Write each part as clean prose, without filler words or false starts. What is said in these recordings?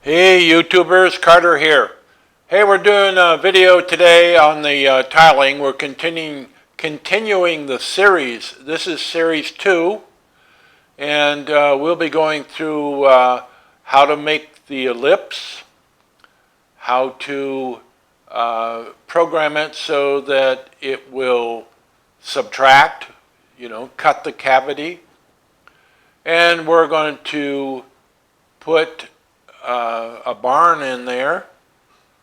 Hey YouTubers, Carter here. Hey, we're doing a video today on the tiling. We're continuing the series. This is series 2, and we'll be going through how to make the ellipse, how to program it so that it will subtract, cut the cavity, and we're going to put a barn in there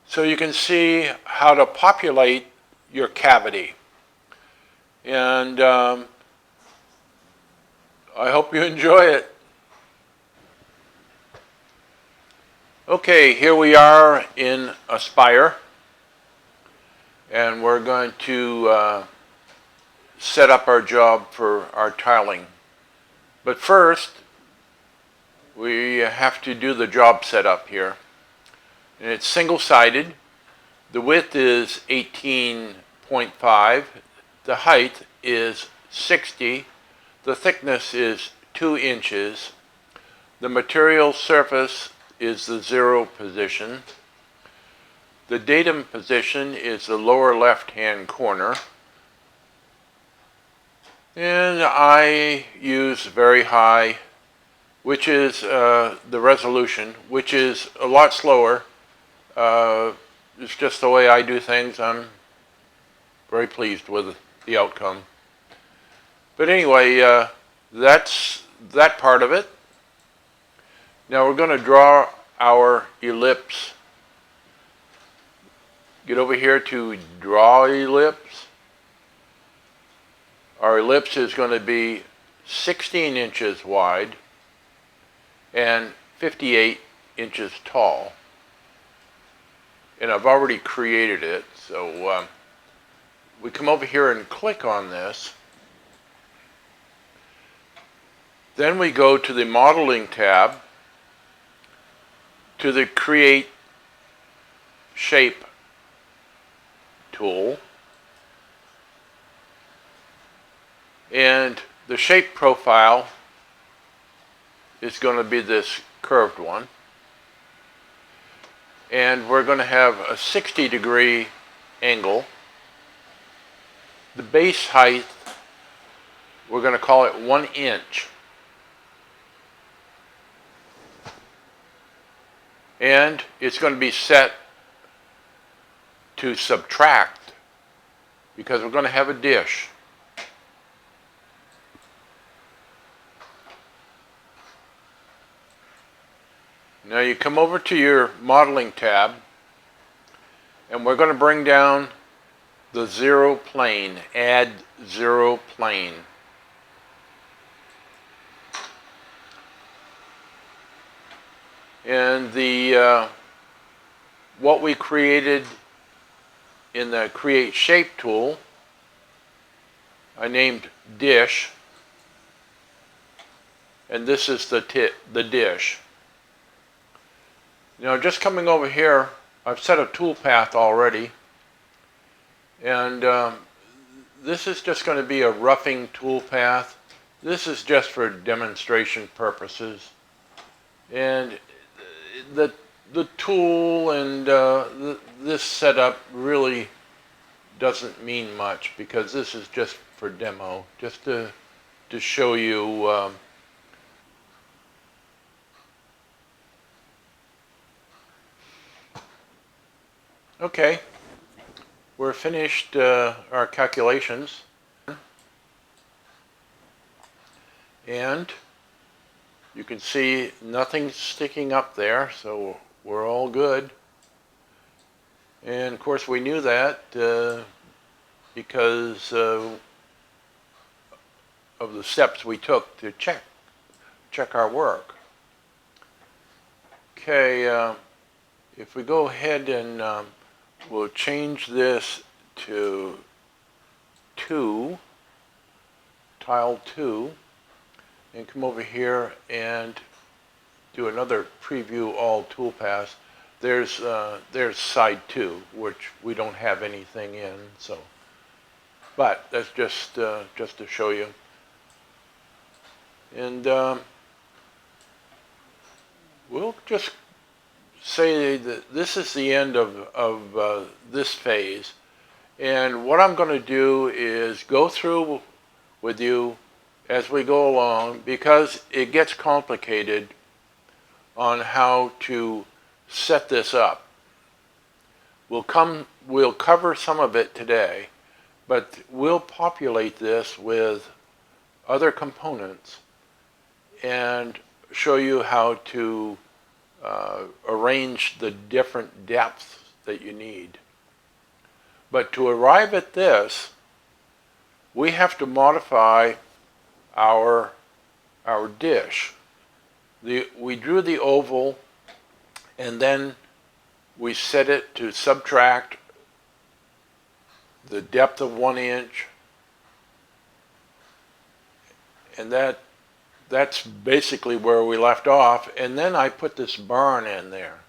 so you can see how to populate your cavity. And I hope you enjoy it. Okay, here we are in Aspire, and we're going to set up our job for our tiling. But first, we have to do the job setup here. And it's single-sided. The width is 18.5. The height is 60. The thickness is 2 inches. The material surface is the 0 position. The datum position is the lower left-hand corner. And I use very high, which is the resolution, which is a lot slower. It's just the way I do things. I'm very pleased with the outcome. But anyway, that's that part of it. Now we're going to draw our ellipse. Get over here to draw ellipse. Our ellipse is going to be 16 inches wide and 58 inches tall. And I've already created it, so we come over here and click on this. Then we go to the Modeling tab, to the Create Shape tool, and the shape profile is going to be this curved one. And we're going to have a 60-degree angle. The base height, we're going to call it 1 inch. And it's going to be set to subtract because we're going to have a dish. Now you come over to your Modeling tab, and we're going to bring down the 0 plane, add 0 plane. And the what we created in the Create Shape tool, I named dish, and this is the dish. Now just coming over here, I've set a toolpath already, and this is just going to be a roughing toolpath. This is just for demonstration purposes, and the tool and this setup really doesn't mean much because this is just for demo, just to show you. Okay, we're finished our calculations, and you can see nothing's sticking up there, so we're all good. And of course we knew that because of the steps we took to check our work. Okay, if we go ahead and we'll change this to 2, tile 2, and come over here and do another preview all toolpaths. There's side 2, which we don't have anything in, so. But that's just to show you. And we'll just say that this is the end of this phase. And what I'm going to do is go through with you as we go along, because it gets complicated on how to set this up. We'll cover some of it today, but we'll populate this with other components and show you how to arrange the different depths that you need. But to arrive at this, we have to modify our dish. We drew the oval, and then we set it to subtract the depth of 1 inch, and that's basically where we left off. And then I put this barn in there.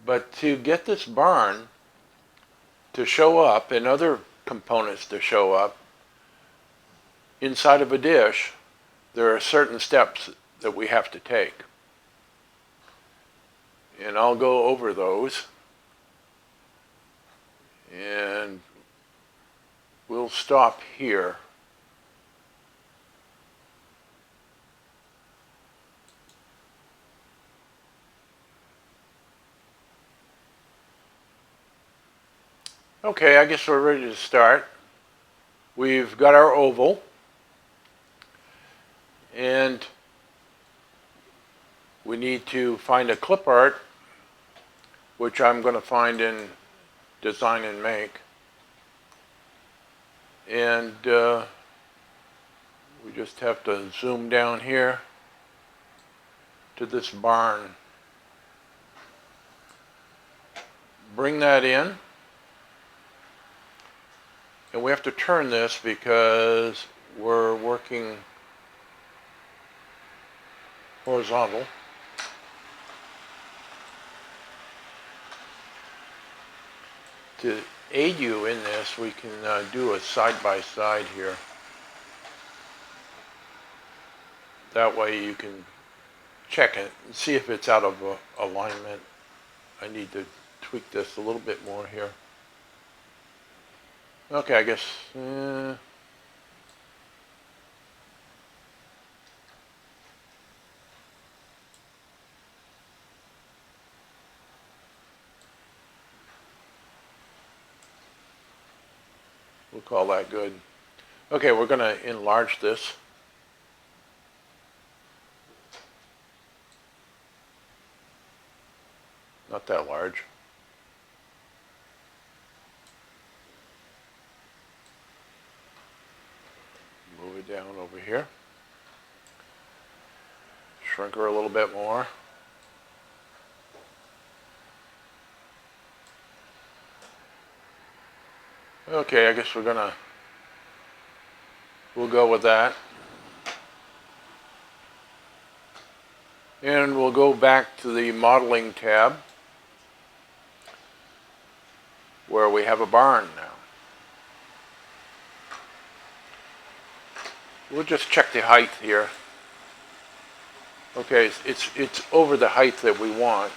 But to get this barn to show up and other components to show up inside of a dish, there are certain steps that we have to take. And I'll go over those. And we'll stop here. Okay, I guess we're ready to start. We've got our oval, and we need to find a clip art, which I'm going to find in Design and Make. And we just have to zoom down here to this barn. Bring that in. And we have to turn this because we're working horizontal. To aid you in this, we can do a side-by-side here. That way you can check it and see if it's out of alignment. I need to tweak this a little bit more here. Okay, I guess, we'll call that good. Okay, we're going to enlarge this. Not that large. Move it down over here. Shrink her a little bit more. Okay, I guess we'll go with that. And we'll go back to the modeling tab where we have a barn now. We'll just check the height here. Okay, it's over the height that we want.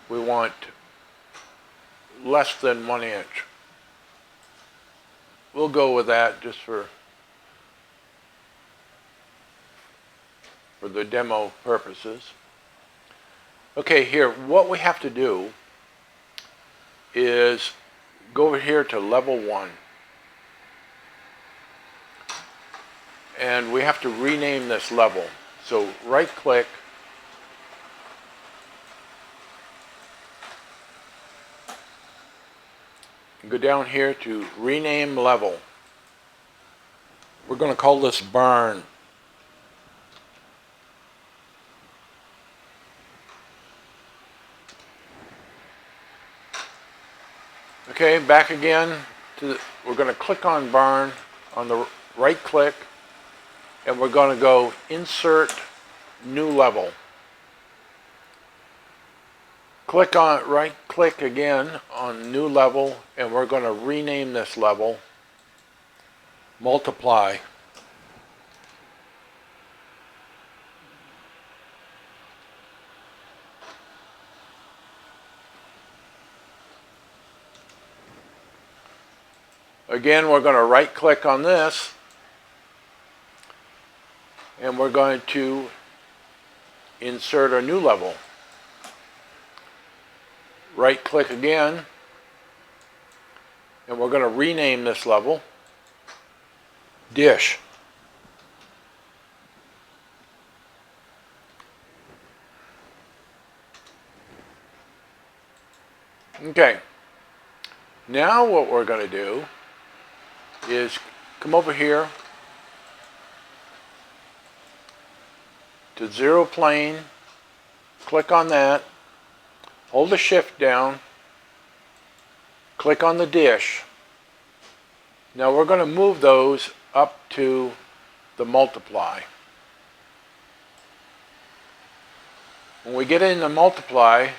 We want less than 1 inch. We'll go with that just for the demo purposes. Okay, here, what we have to do is go over here to level 1. And we have to rename this level. So right click, and go down here to rename level. We're going to call this barn. Okay, back again to we're going to click on barn on the right click, and we're going to go insert new level. Click on right click again on new level, and we're going to rename this level multiply. Again, we're going to right click on this and we're going to insert a new level. Right click again and we're going to rename this level Dish. Okay, now what we're going to do is come over here to zero plane, click on that, hold the shift down, click on the dish. Now we're going to move those up to the multiply. When we get into multiply,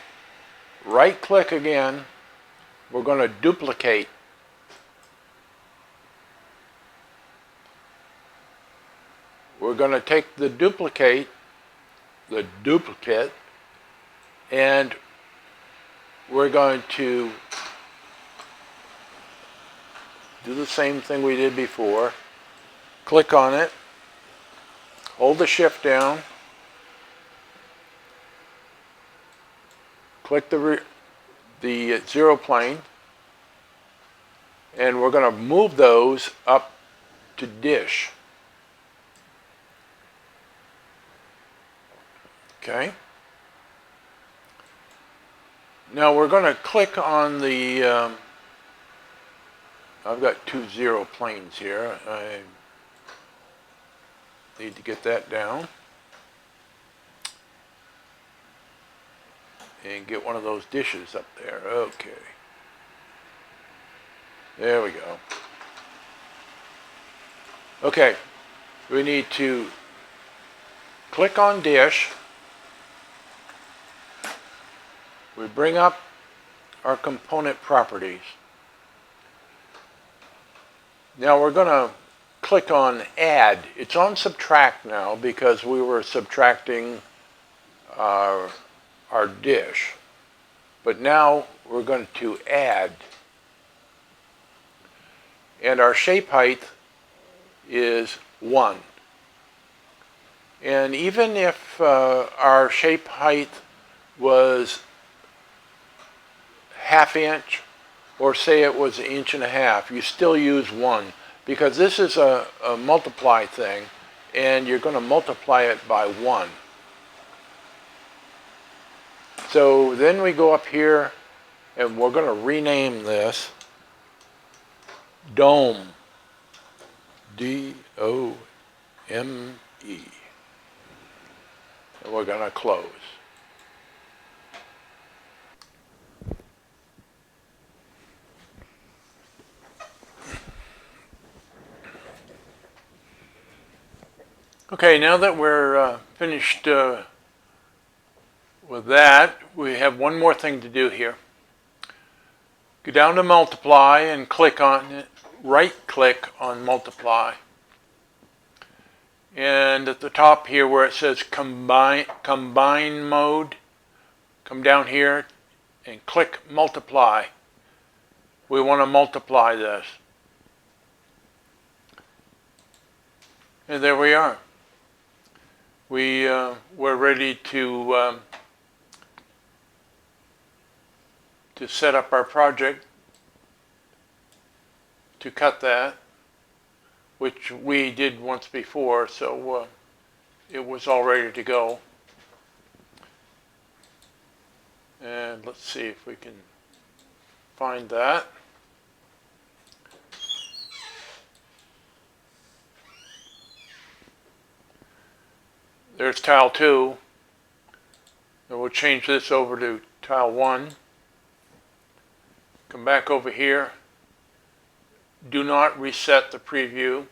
right click again, we're going to duplicate. We're going to take the duplicate, and we're going to do the same thing we did before. Click on it, hold the shift down, click the zero plane, and we're going to move those up to dish. Okay. Now we're going to click on the, I've got two zero planes here. I need to get that down. And get one of those dishes up there. Okay. There we go. Okay. We need to click on dish. We bring up our component properties. Now we're going to click on add. It's on subtract now because we were subtracting our dish. But now we're going to add. And our shape height is 1. And even if our shape height was ½ inch, or say it was 1.5 inches, you still use 1 because this is a multiply thing and you're going to multiply it by 1. So then we go up here and we're going to rename this Dome, D-O-M-E, and we're going to close. Okay, now that we're finished with that, we have one more thing to do here. Go down to multiply and click on it, right click on multiply. And at the top here where it says combine mode, come down here and click multiply. We want to multiply this. And there we are. We're ready to set up our project to cut that, which we did once before, so it was all ready to go. And let's see if we can find that. There's tile 2. And we'll change this over to tile 1. Come back over here. Do not reset the preview.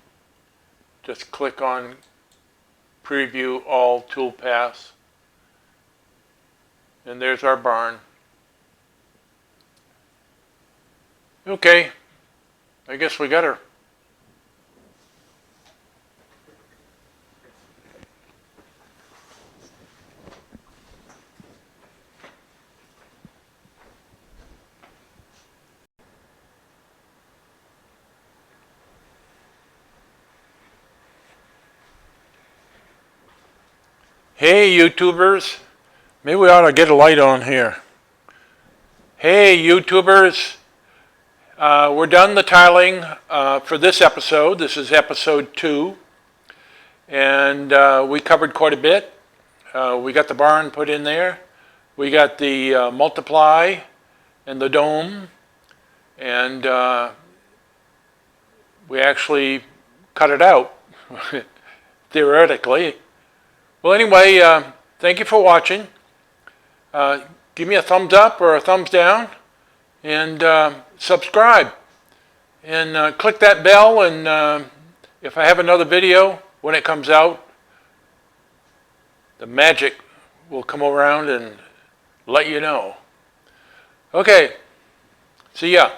Just click on Preview All Toolpaths. And there's our barn. Okay, I guess we got her. Hey YouTubers, maybe we ought to get a light on here. Hey YouTubers, we're done the tiling for this episode. This is episode 2, and we covered quite a bit. We got the barn put in there. We got the multiply and the dome, and we actually cut it out, theoretically. Well, anyway, thank you for watching. Give me a thumbs up or a thumbs down, and subscribe. And click that bell, and if I have another video, when it comes out, the magic will come around and let you know. Okay, see ya.